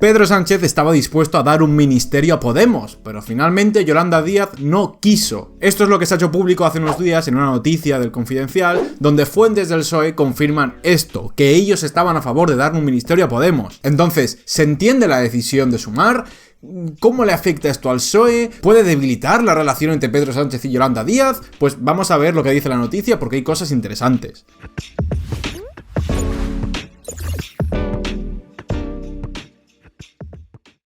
Pedro Sánchez estaba dispuesto a dar un ministerio a Podemos, pero finalmente Yolanda Díaz no quiso. Esto es lo que se ha hecho público hace unos días en una noticia del Confidencial, donde fuentes del PSOE confirman esto, que ellos estaban a favor de dar un ministerio a Podemos. Entonces, ¿se entiende la decisión de Sumar? ¿Cómo le afecta esto al PSOE? ¿Puede debilitar la relación entre Pedro Sánchez y Yolanda Díaz? Pues vamos a ver lo que dice la noticia porque hay cosas interesantes.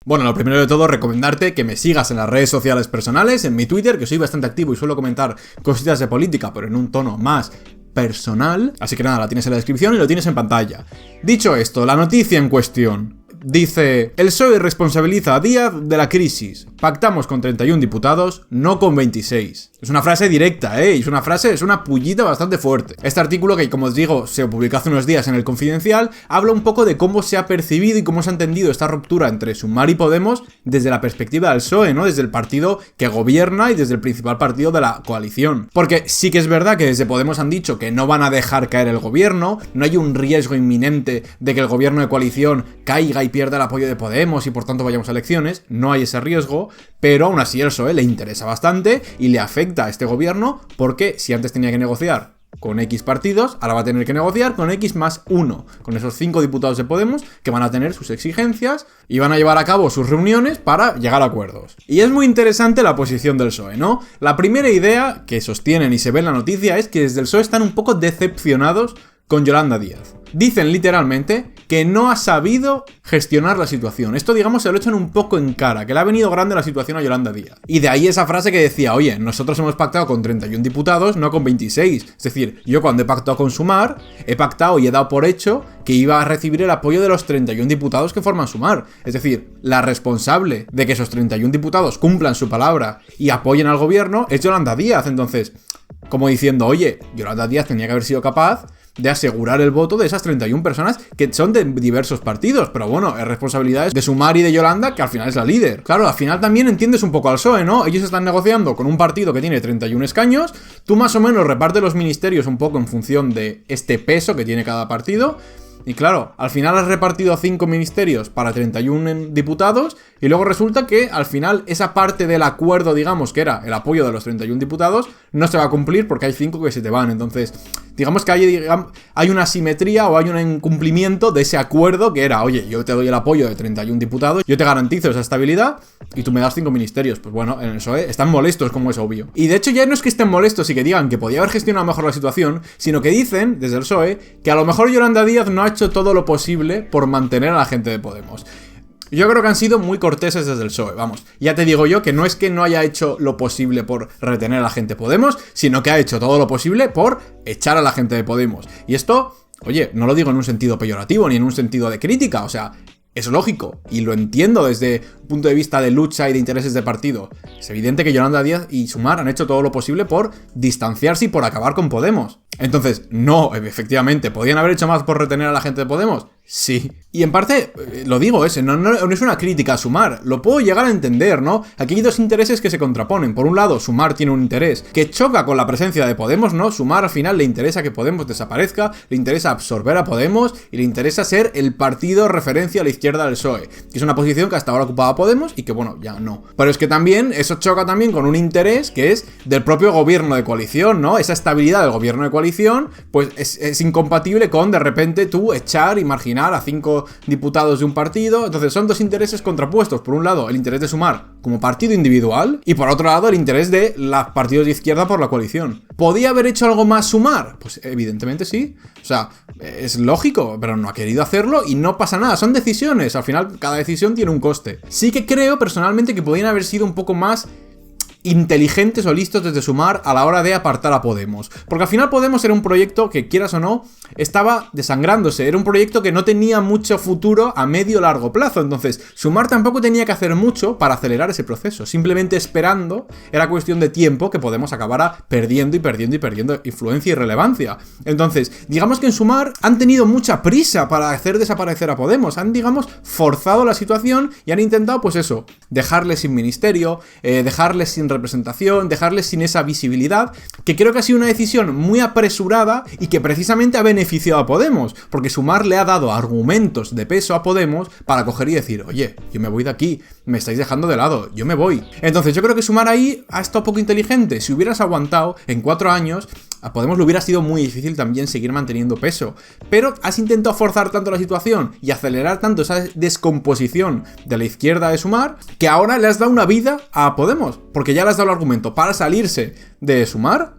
Bueno, lo primero de todo, recomendarte que me sigas en las redes sociales personales, en mi Twitter, que soy bastante activo y suelo comentar cositas de política, pero en un tono más personal. Así que nada, la tienes en la descripción y lo tienes en pantalla. Dicho esto, la noticia en cuestión. Dice, el PSOE responsabiliza a Díaz de la crisis. Pactamos con 31 diputados, no con 26. Es una frase directa, es una pullita bastante fuerte. Este artículo, que como os digo, se publicó hace unos días en el Confidencial, habla un poco de cómo se ha percibido y cómo se ha entendido esta ruptura entre Sumar y Podemos desde la perspectiva del PSOE, ¿no? Desde el partido que gobierna y desde el principal partido de la coalición. Porque sí que es verdad que desde Podemos han dicho que no van a dejar caer el gobierno, no hay un riesgo inminente de que el gobierno de coalición caiga y pierda el apoyo de Podemos y por tanto vayamos a elecciones, no hay ese riesgo, pero aún así el PSOE le interesa bastante y le afecta a este gobierno porque si antes tenía que negociar con X partidos, ahora va a tener que negociar con X más 1, con esos 5 diputados de Podemos que van a tener sus exigencias y van a llevar a cabo sus reuniones para llegar a acuerdos. Y es muy interesante la posición del PSOE, ¿no? La primera idea que sostienen y se ve en la noticia es que desde el PSOE están un poco decepcionados con Yolanda Díaz. Dicen literalmente que no ha sabido gestionar la situación. Esto, digamos, se lo echan un poco en cara, que le ha venido grande la situación a Yolanda Díaz. Y de ahí esa frase que decía, oye, nosotros hemos pactado con 31 diputados, no con 26. Es decir, yo cuando he pactado con Sumar, he pactado y he dado por hecho que iba a recibir el apoyo de los 31 diputados que forman Sumar. Es decir, la responsable de que esos 31 diputados cumplan su palabra y apoyen al gobierno es Yolanda Díaz. Entonces, como diciendo, oye, Yolanda Díaz tenía que haber sido capaz de asegurar el voto de esas 31 personas que son de diversos partidos, pero bueno, es responsabilidad de Sumar y de Yolanda, que al final es la líder. Claro, al final también entiendes un poco al PSOE, ¿no? Ellos están negociando con un partido que tiene 31 escaños, tú más o menos repartes los ministerios un poco en función de este peso que tiene cada partido. Y claro, al final has repartido 5 ministerios para 31 diputados y luego resulta que al final esa parte del acuerdo, digamos, que era el apoyo de los 31 diputados, no se va a cumplir porque hay 5 que se te van. Entonces, digamos que hay una asimetría o hay un incumplimiento de ese acuerdo que era, oye, yo te doy el apoyo de 31 diputados, yo te garantizo esa estabilidad y tú me das 5 ministerios. Pues bueno, en el PSOE están molestos, como es obvio. Y de hecho ya no es que estén molestos y que digan que podía haber gestionado mejor la situación, sino que dicen, desde el PSOE, que a lo mejor Yolanda Díaz no ha hecho todo lo posible por mantener a la gente de Podemos. Yo creo que han sido muy corteses desde el PSOE, vamos. Ya te digo yo que no haya hecho lo posible por retener a la gente de Podemos, sino que ha hecho todo lo posible por echar a la gente de Podemos. Y esto, oye, no lo digo en un sentido peyorativo ni en un sentido de crítica, o sea, es lógico y lo entiendo desde un punto de vista de lucha y de intereses de partido. Es evidente que Yolanda Díaz y Sumar han hecho todo lo posible por distanciarse y por acabar con Podemos. Entonces, no, efectivamente, ¿podrían haber hecho más por retener a la gente de Podemos? Sí. Y en parte, lo digo, no es una crítica a Sumar, lo puedo llegar a entender, ¿no? Aquí hay dos intereses que se contraponen. Por un lado, Sumar tiene un interés que choca con la presencia de Podemos, ¿no? Sumar al final le interesa que Podemos desaparezca, le interesa absorber a Podemos y le interesa ser el partido referencia a la izquierda del PSOE, que es una posición que hasta ahora ocupaba Podemos y que, bueno, ya no. Pero es que también, eso choca también con un interés que es del propio gobierno de coalición, ¿no? Esa estabilidad del gobierno de coalición, pues es incompatible con, de repente, tú echar y marginar a 5 diputados de un partido. Entonces son dos intereses contrapuestos. Por un lado, el interés de Sumar como partido individual y por otro lado, el interés de los partidos de izquierda por la coalición. ¿Podía haber hecho algo más Sumar? Pues evidentemente sí. O sea, es lógico, pero no ha querido hacerlo y no pasa nada. Son decisiones. Al final, cada decisión tiene un coste. Sí que creo personalmente que podrían haber sido un poco más inteligentes o listos desde Sumar a la hora de apartar a Podemos. Porque al final Podemos era un proyecto que, quieras o no, estaba desangrándose. Era un proyecto que no tenía mucho futuro a medio o largo plazo. Entonces, Sumar tampoco tenía que hacer mucho para acelerar ese proceso. Simplemente esperando, era cuestión de tiempo que Podemos acabara perdiendo influencia y relevancia. Entonces, digamos que en Sumar han tenido mucha prisa para hacer desaparecer a Podemos. Han, digamos, forzado la situación y han intentado, pues eso, dejarles sin ministerio, dejarles sin representación, dejarles sin esa visibilidad, que creo que ha sido una decisión muy apresurada y que precisamente ha beneficiado a Podemos, porque Sumar le ha dado argumentos de peso a Podemos para coger y decir, oye, yo me voy de aquí, me estáis dejando de lado, yo me voy. Entonces yo creo que Sumar ahí ha estado poco inteligente. Si hubieras aguantado en 4 años, a Podemos le hubiera sido muy difícil también seguir manteniendo peso. Pero has intentado forzar tanto la situación y acelerar tanto esa descomposición de la izquierda de Sumar, que ahora le has dado una vida a Podemos, porque ya le has dado el argumento para salirse de Sumar,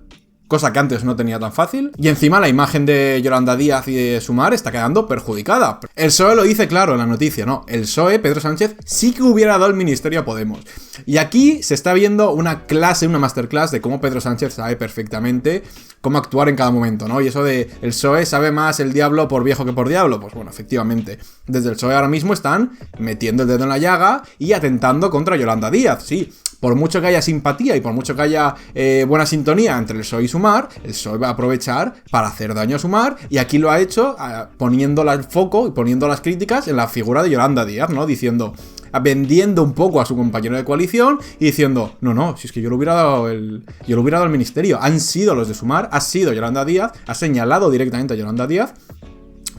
cosa que antes no tenía tan fácil, y encima la imagen de Yolanda Díaz y de Sumar está quedando perjudicada. El PSOE lo dice claro en la noticia, ¿no? El PSOE, Pedro Sánchez, sí que hubiera dado el ministerio a Podemos. Y aquí se está viendo una masterclass de cómo Pedro Sánchez sabe perfectamente cómo actuar en cada momento, ¿no? Y eso de el PSOE sabe más el diablo por viejo que por diablo, pues bueno, efectivamente, desde el PSOE ahora mismo están metiendo el dedo en la llaga y atentando contra Yolanda Díaz, sí. Por mucho que haya simpatía y por mucho que haya buena sintonía entre el PSOE y Sumar, el PSOE va a aprovechar para hacer daño a Sumar, y aquí lo ha hecho poniendo el foco y poniendo las críticas en la figura de Yolanda Díaz, ¿no? Diciendo, vendiendo un poco a su compañero de coalición y diciendo, no, si es que yo le hubiera dado el ministerio. Han sido los de Sumar, ha sido Yolanda Díaz, ha señalado directamente a Yolanda Díaz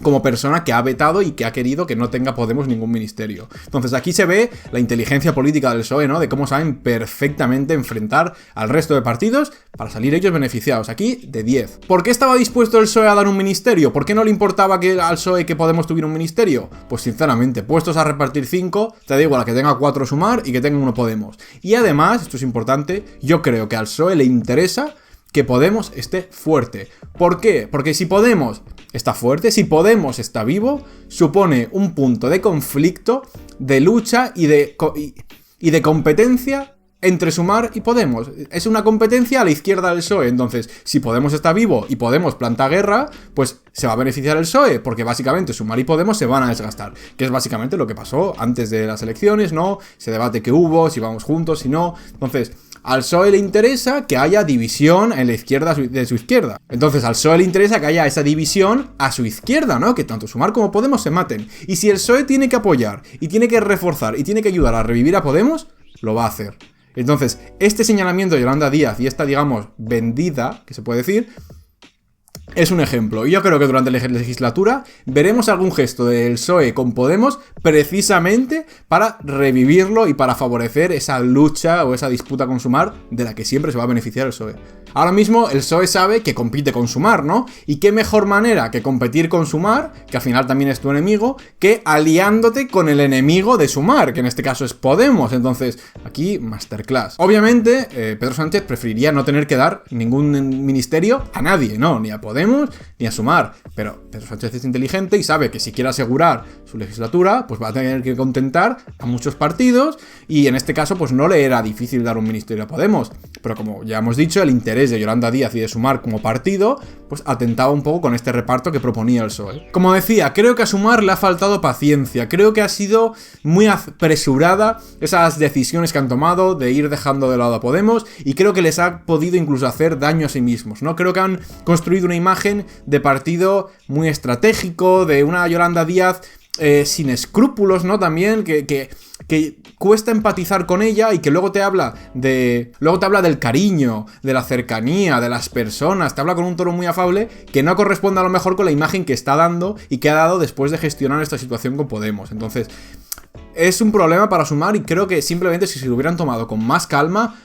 como persona que ha vetado y que ha querido que no tenga Podemos ningún ministerio. Entonces aquí se ve la inteligencia política del PSOE, ¿no? De cómo saben perfectamente enfrentar al resto de partidos para salir ellos beneficiados. Aquí, de 10. ¿Por qué estaba dispuesto el PSOE a dar un ministerio? ¿Por qué no le importaba al PSOE que Podemos tuviera un ministerio? Pues sinceramente, puestos a repartir 5, te da igual que tenga 4 Sumar y que tenga 1 Podemos. Y además, esto es importante, yo creo que al PSOE le interesa que Podemos esté fuerte. ¿Por qué? Porque si Podemos está fuerte, si Podemos está vivo, supone un punto de conflicto, de lucha y de competencia entre Sumar y Podemos. Es una competencia a la izquierda del PSOE. Entonces, si Podemos está vivo y Podemos planta guerra, pues se va a beneficiar el PSOE, porque básicamente Sumar y Podemos se van a desgastar, que es básicamente lo que pasó antes de las elecciones, ¿no? Ese debate que hubo, si vamos juntos, si no. Entonces, al PSOE le interesa que haya división en la izquierda de su izquierda. Entonces, al PSOE le interesa que haya esa división a su izquierda, ¿no? Que tanto Sumar como Podemos se maten. Y si el PSOE tiene que apoyar, y tiene que reforzar, y tiene que ayudar a revivir a Podemos, lo va a hacer. Entonces, este señalamiento de Yolanda Díaz y esta, digamos, vendida, que se puede decir, es un ejemplo. Y yo creo que durante la legislatura veremos algún gesto del PSOE con Podemos precisamente para revivirlo y para favorecer esa lucha o esa disputa con Sumar de la que siempre se va a beneficiar el PSOE. Ahora mismo el PSOE sabe que compite con Sumar, ¿no? Y qué mejor manera que competir con Sumar, que al final también es tu enemigo, que aliándote con el enemigo de Sumar, que en este caso es Podemos. Entonces, aquí, masterclass. Obviamente, Pedro Sánchez preferiría no tener que dar ningún ministerio a nadie, ¿no? Ni a Podemos ni a Sumar. Pero Pedro Sánchez es inteligente y sabe que si quiere asegurar su legislatura, pues va a tener que contentar a muchos partidos, y en este caso, pues no le era difícil dar un ministerio a Podemos. Pero como ya hemos dicho, el interés de Yolanda Díaz y de Sumar como partido, pues atentaba un poco con este reparto que proponía el PSOE. Como decía, creo que a Sumar le ha faltado paciencia, creo que ha sido muy apresurada esas decisiones que han tomado de ir dejando de lado a Podemos, y creo que les ha podido incluso hacer daño a sí mismos, ¿no? Creo que han construido una imagen de partido muy estratégico, de una Yolanda Díaz sin escrúpulos, ¿no? También, que cuesta empatizar con ella, y que luego te habla del cariño, de la cercanía, de las personas, te habla con un tono muy afable que no corresponde a lo mejor con la imagen que está dando y que ha dado después de gestionar esta situación con Podemos. Entonces, es un problema para Sumar, y creo que simplemente si se lo hubieran tomado con más calma,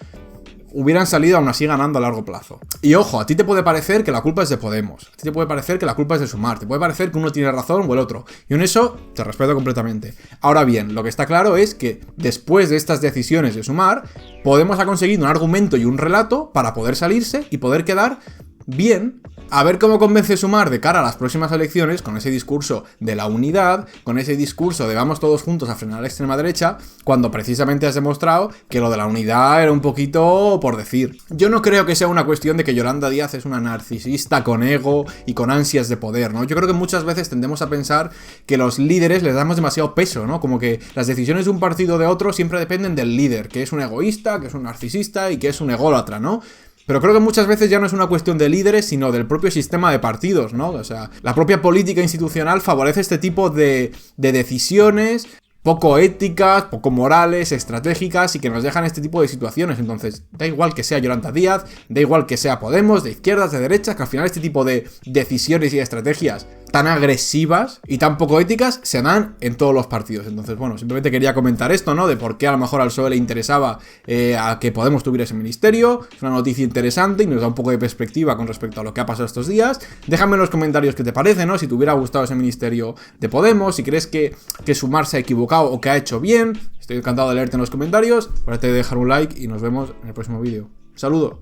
hubieran salido aún así ganando a largo plazo. Y ojo, a ti te puede parecer que la culpa es de Podemos, a ti te puede parecer que la culpa es de Sumar, te puede parecer que uno tiene razón o el otro, y en eso te respeto completamente. Ahora bien, lo que está claro es que después de estas decisiones de Sumar, Podemos ha conseguido un argumento y un relato para poder salirse y poder quedar bien. A ver cómo convence Sumar de cara a las próximas elecciones, con ese discurso de la unidad, con ese discurso de vamos todos juntos a frenar a la extrema derecha, cuando precisamente has demostrado que lo de la unidad era un poquito por decir. Yo no creo que sea una cuestión de que Yolanda Díaz es una narcisista con ego y con ansias de poder, ¿no? Yo creo que muchas veces tendemos a pensar que los líderes les damos demasiado peso, ¿no? Como que las decisiones de un partido o de otro siempre dependen del líder, que es un egoísta, que es un narcisista y que es un ególatra, ¿no? Pero creo que muchas veces ya no es una cuestión de líderes, sino del propio sistema de partidos, ¿no? O sea, la propia política institucional favorece este tipo de decisiones poco éticas, poco morales, estratégicas y que nos dejan este tipo de situaciones. Entonces, da igual que sea Yolanda Díaz, da igual que sea Podemos, de izquierdas, de derechas, que al final este tipo de decisiones y estrategias tan agresivas y tan poco éticas se dan en todos los partidos. Entonces, bueno, simplemente quería comentar esto, ¿no? De por qué a lo mejor al PSOE le interesaba a que Podemos tuviera ese ministerio. Es una noticia interesante y nos da un poco de perspectiva con respecto a lo que ha pasado estos días. Déjame en los comentarios qué te parece, ¿no? Si te hubiera gustado ese ministerio de Podemos, si crees que Sumar se ha equivocado o que ha hecho bien. Estoy encantado de leerte en los comentarios. Acuérdate de dejar un like y nos vemos en el próximo vídeo. ¡Saludos!